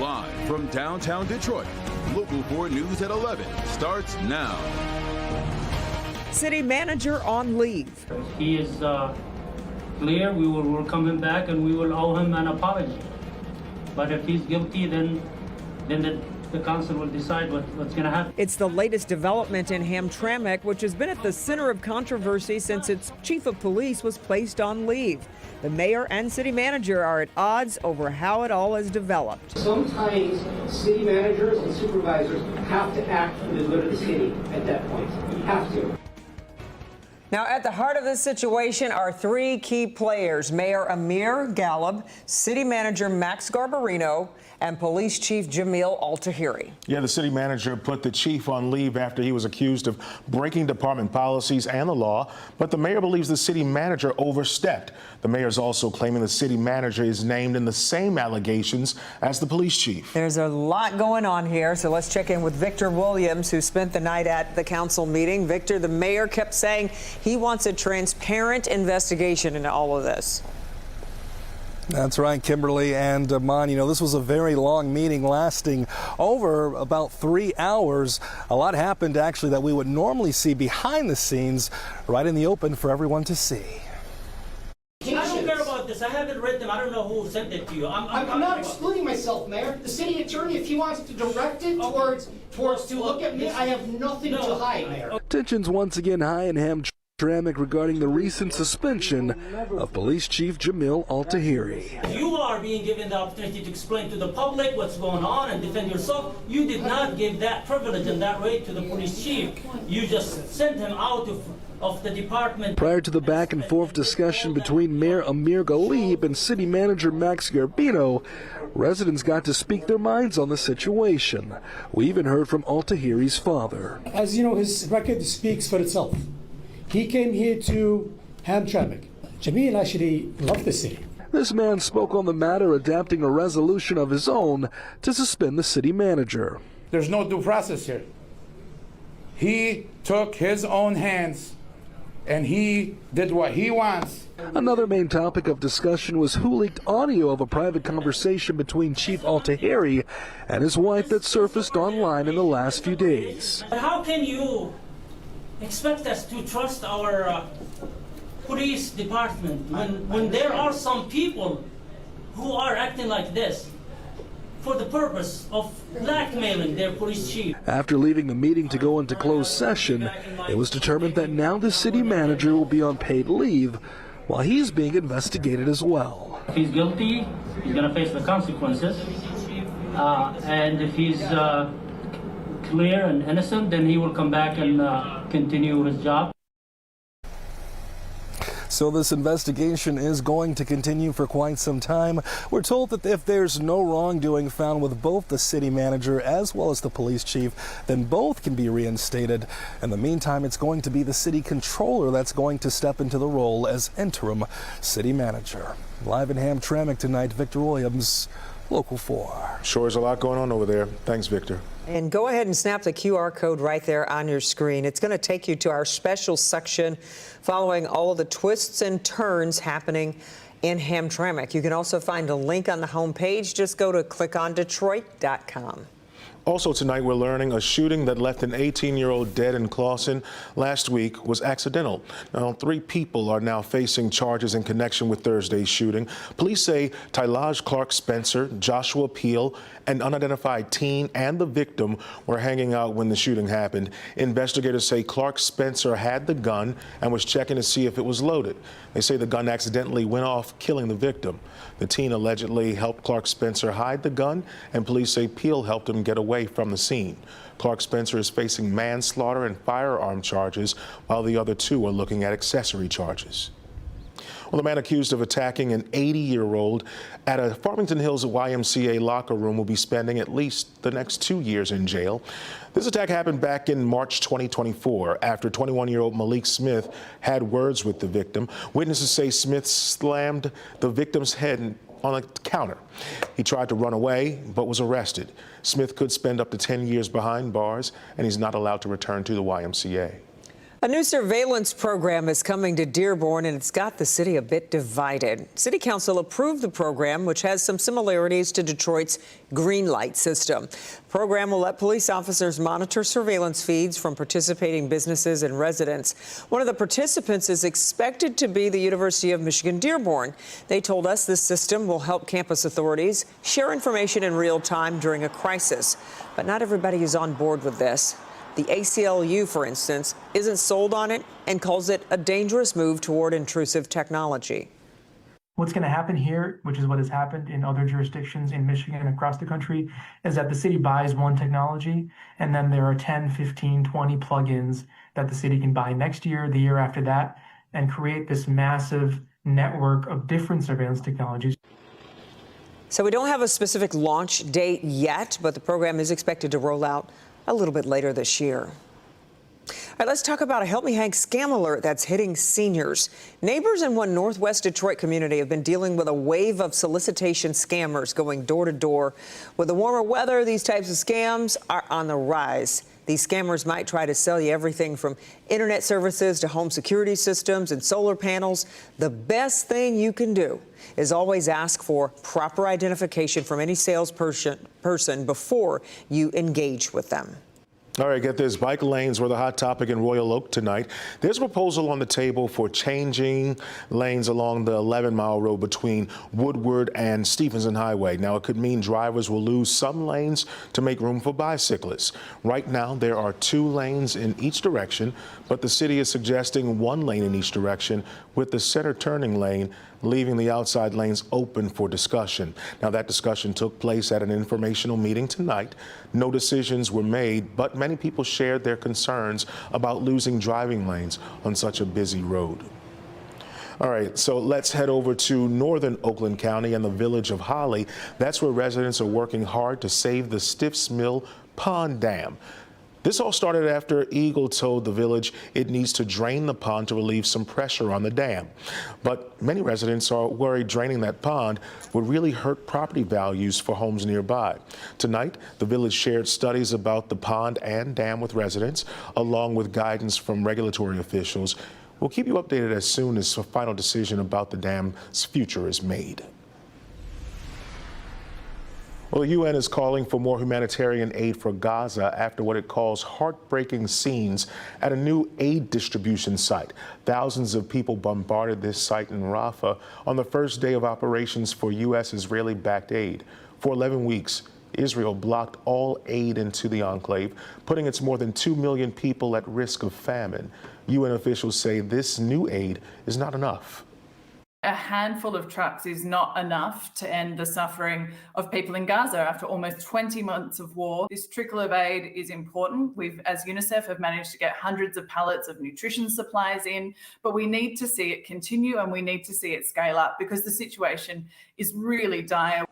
Live from downtown Detroit, Local 4 News at 11 starts now. City manager on leave. He is clear. We will welcome him back and we will owe him an apology. But if he's guilty, then the council will decide what's going to happen. It's the latest development in Hamtramck, which has been at the center of controversy since its chief of police was placed on leave. The mayor and city manager are at odds over how it all has developed. Sometimes city managers and supervisors have to act for the good of the city at that point. You have to. Now, at the heart of this situation are three key players: Mayor Amir Galib, City Manager Max Garbarino, and Police Chief Jamil Al-Tahiri. Yeah, the city manager put the chief on leave after he was accused of breaking department policies and the law, but the mayor believes the city manager overstepped. The mayor is also claiming the city manager is named in the same allegations as the police chief. There's a lot going on here, so let's check in with Victor Williams, who spent the night at the council meeting. Victor, the mayor kept saying he wants a transparent investigation into all of this. That's right, Kimberly and Mon. You know, this was a very long meeting lasting over about 3 hours. A lot happened, actually, that we would normally see behind the scenes, right in the open for everyone to see. I don't care about this. I haven't read them. I don't know who sent it to you. I'm not excluding myself, Mayor. The city attorney, if he wants to direct it towards to look at me, I have nothing to hide, Mayor. Tensions once again high in Hamtramck regarding the recent suspension of Police Chief Jamil Al-Tahiri. You are being given the opportunity to explain to the public what's going on and defend yourself. You did not give that privilege and that right to the police chief. You just sent him out of the department. Prior to the back and forth discussion between Mayor Amir Galib and City Manager Max Garbarino, residents got to speak their minds on the situation. We even heard from Al-Tahiri's father. As you know, his record speaks for itself. He came here to Hamtramck. Jamil actually loved the city. This man spoke on the matter, adapting a resolution of his own to suspend the city manager. There's no due process here. He took his own hands and he did what he wants. Another main topic of discussion was who leaked audio of a private conversation between Chief Al-Tahiri and his wife that surfaced online in the last few days. How can you expect us to trust our police department when there are some people who are acting like this for the purpose of blackmailing their police chief? After leaving the meeting to go into closed session, it was determined that now the city manager will be on paid leave while he's being investigated as well. If he's guilty, he's going to face the consequences. And if he's clear and innocent, then he will come back and continue his job. So this investigation is going to continue for quite some time. We're told that if there's no wrongdoing found with both the city manager as well as the police chief, then both can be reinstated. In the meantime, it's going to be the city controller that's going to step into the role as interim city manager. Live in Hamtramck tonight, Victor Williams, Local 4. Sure is a lot going on over there. Thanks, Victor. And go ahead and snap the QR code right there on your screen. It's going to take you to our special section following all of the twists and turns happening in Hamtramck. You can also find a link on the homepage. Just go to clickondetroit.com. Also tonight, we're learning a shooting that left an 18-year-old dead in Clawson last week was accidental. Now, 3 people are now facing charges in connection with Thursday's shooting. Police say Tylaj Clark Spencer, Joshua Peel, an unidentified teen, and the victim were hanging out when the shooting happened. Investigators say Clark Spencer had the gun and was checking to see if it was loaded. They say the gun accidentally went off, killing the victim. The teen allegedly helped Clark Spencer hide the gun, and police say Peel helped him get away from the scene. Clark Spencer is facing manslaughter and firearm charges, while the other 2 are looking at accessory charges. Well, the man accused of attacking an 80-year-old at a Farmington Hills YMCA locker room will be spending at least the next 2 years in jail. This attack happened back in March 2024 after 21-year-old Malik Smith had words with the victim. Witnesses say Smith slammed the victim's head on a counter. He tried to run away but was arrested. Smith could spend up to 10 years behind bars, and he's not allowed to return to the YMCA. A new surveillance program is coming to Dearborn, and it's got the city a bit divided. City Council approved the program, which has some similarities to Detroit's green light system. The program will let police officers monitor surveillance feeds from participating businesses and residents. One of the participants is expected to be the University of Michigan Dearborn. They told us this system will help campus authorities share information in real time during a crisis. But not everybody is on board with this. The ACLU, for instance, isn't sold on it and calls it a dangerous move toward intrusive technology. What's going to happen here, which is what has happened in other jurisdictions in Michigan and across the country, is that the city buys one technology, and then there are 10, 15, 20 plugins that the city can buy next year, the year after that, and create this massive network of different surveillance technologies. So we don't have a specific launch date yet, but the program is expected to roll out a little bit later this year. All right, let's talk about a Help Me Hank scam alert that's hitting seniors. Neighbors in one Northwest Detroit community have been dealing with a wave of solicitation scammers going door to door. With the warmer weather, these types of scams are on the rise. These scammers might try to sell you everything from internet services to home security systems and solar panels. The best thing you can do is always ask for proper identification from any salesperson before you engage with them. All right, get this. Bike lanes were the hot topic in Royal Oak tonight. There's a proposal on the table for changing lanes along the 11-mile road between Woodward and Stevenson Highway. Now, it could mean drivers will lose some lanes to make room for bicyclists. Right now, there are 2 lanes in each direction, but the city is suggesting 1 lane in each direction with the center turning lane leaving the outside lanes open for discussion. Now, that discussion took place at an informational meeting tonight. No decisions were made, but many people shared their concerns about losing driving lanes on such a busy road. All right, so let's head over to northern Oakland County and the village of Holly. That's where residents are working hard to save the Stiffs Mill Pond Dam. This all started after Eagle told the village it needs to drain the pond to relieve some pressure on the dam. But many residents are worried draining that pond would really hurt property values for homes nearby. Tonight, the village shared studies about the pond and dam with residents, along with guidance from regulatory officials. We'll keep you updated as soon as a final decision about the dam's future is made. Well, the UN is calling for more humanitarian aid for Gaza after what it calls heartbreaking scenes at a new aid distribution site. Thousands of people bombarded this site in Rafah on the first day of operations for U.S. Israeli-backed aid. For 11 weeks, Israel blocked all aid into the enclave, putting its more than 2 million people at risk of famine. UN officials say this new aid is not enough. A handful of trucks is not enough to end the suffering of people in Gaza after almost 20 months of war. This trickle of aid is important. We've, as UNICEF, have managed to get hundreds of pallets of nutrition supplies in, but we need to see it continue and we need to see it scale up because the situation is really dire.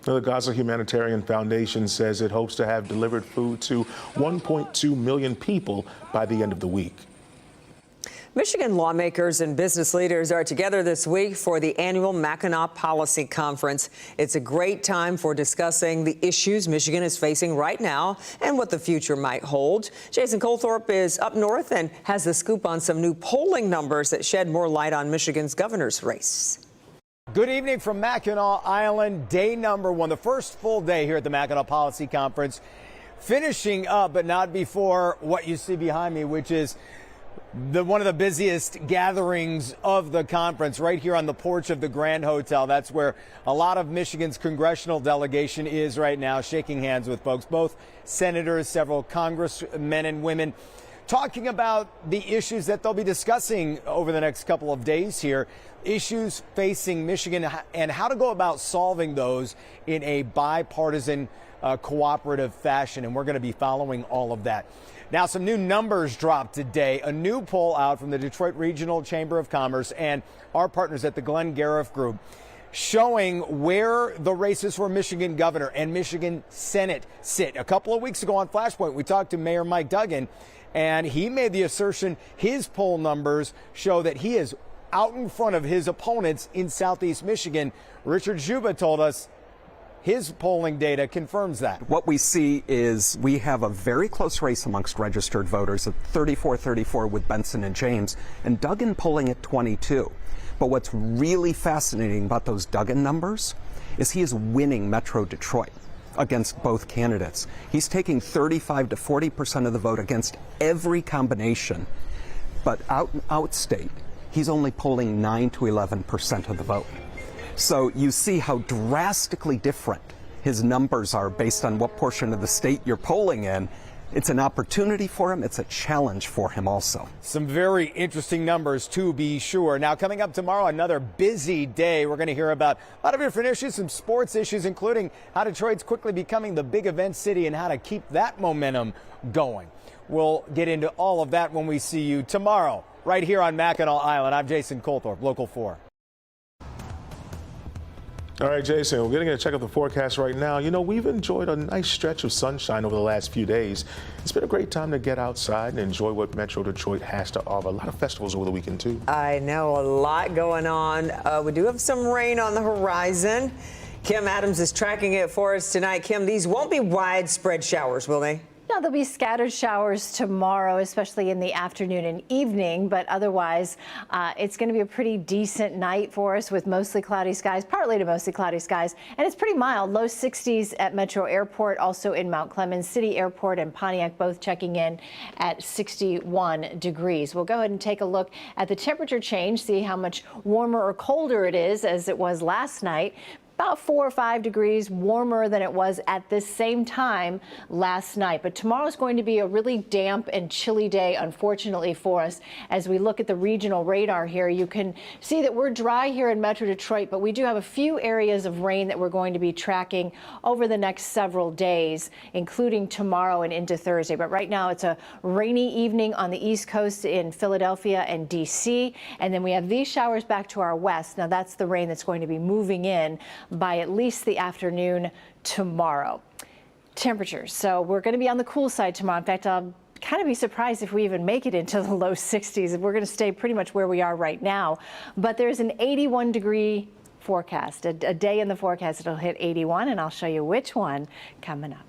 The Gaza Humanitarian Foundation says it hopes to have delivered food to 1.2 million people by the end of the week. Michigan lawmakers and business leaders are together this week for the annual Mackinac Policy Conference. It's a great time for discussing the issues Michigan is facing right now and what the future might hold. Jason Colthorpe is up north and has the scoop on some new polling numbers that shed more light on Michigan's governor's race. Good evening from Mackinac Island, day number 1, the first full day here at the Mackinac Policy Conference. Finishing up, but not before what you see behind me, which is one of the busiest gatherings of the conference right here on the porch of the Grand Hotel. That's where a lot of Michigan's congressional delegation is right now, shaking hands with folks, both senators, several congressmen and women, talking about the issues that they'll be discussing over the next couple of days here, issues facing Michigan and how to go about solving those in a bipartisan, cooperative fashion. And we're going to be following all of that. Now, some new numbers dropped today. A new poll out from the Detroit Regional Chamber of Commerce and our partners at the Glenn Gariff Group showing where the races for Michigan governor and Michigan Senate sit. A couple of weeks ago on Flashpoint, we talked to Mayor Mike Duggan, and he made the assertion his poll numbers show that he is out in front of his opponents in Southeast Michigan. Richard Juba told us his polling data confirms that. What we see is we have a very close race amongst registered voters at 34-34 with Benson and James, and Duggan polling at 22. But what's really fascinating about those Duggan numbers is he is winning Metro Detroit against both candidates. He's taking 35 to 40% of the vote against every combination. But outstate, he's only polling 9 to 11% of the vote. So you see how drastically different his numbers are based on what portion of the state you're polling in. It's an opportunity for him. It's a challenge for him also. Some very interesting numbers, to be sure. Now, coming up tomorrow, another busy day. We're going to hear about a lot of different issues, some sports issues, including how Detroit's quickly becoming the big event city and how to keep that momentum going. We'll get into all of that when we see you tomorrow, right here on Mackinac Island. I'm Jason Colthorpe, Local 4. All right, Jason, we're going to check out the forecast right now. You know, we've enjoyed a nice stretch of sunshine over the last few days. It's been a great time to get outside and enjoy what Metro Detroit has to offer. A lot of festivals over the weekend, too. I know, a lot going on. We do have some rain on the horizon. Kim Adams is tracking it for us tonight. Kim, these won't be widespread showers, will they? No, there'll be scattered showers tomorrow, especially in the afternoon and evening, but otherwise it's going to be a pretty decent night for us with mostly cloudy skies, partly to mostly cloudy skies, and it's pretty mild. Low 60s at Metro Airport, also in Mount Clemens City Airport and Pontiac, both checking in at 61 degrees. We'll go ahead and take a look at the temperature change, see how much warmer or colder it is as it was last night. About 4 or 5 degrees warmer than it was at this same time last night. But tomorrow's going to be a really damp and chilly day, unfortunately, for us. As we look at the regional radar here, you can see that we're dry here in Metro Detroit, but we do have a few areas of rain that we're going to be tracking over the next several days, including tomorrow and into Thursday. But right now, it's a rainy evening on the East Coast in Philadelphia and D.C. And then we have these showers back to our west. Now, that's the rain that's going to be moving in by at least the afternoon tomorrow. Temperatures. So we're going to be on the cool side tomorrow. In fact, I'll kind of be surprised if we even make it into the low 60s. We're going to stay pretty much where we are right now. But there's an 81-degree forecast, a day in the forecast. It'll hit 81, and I'll show you which one coming up.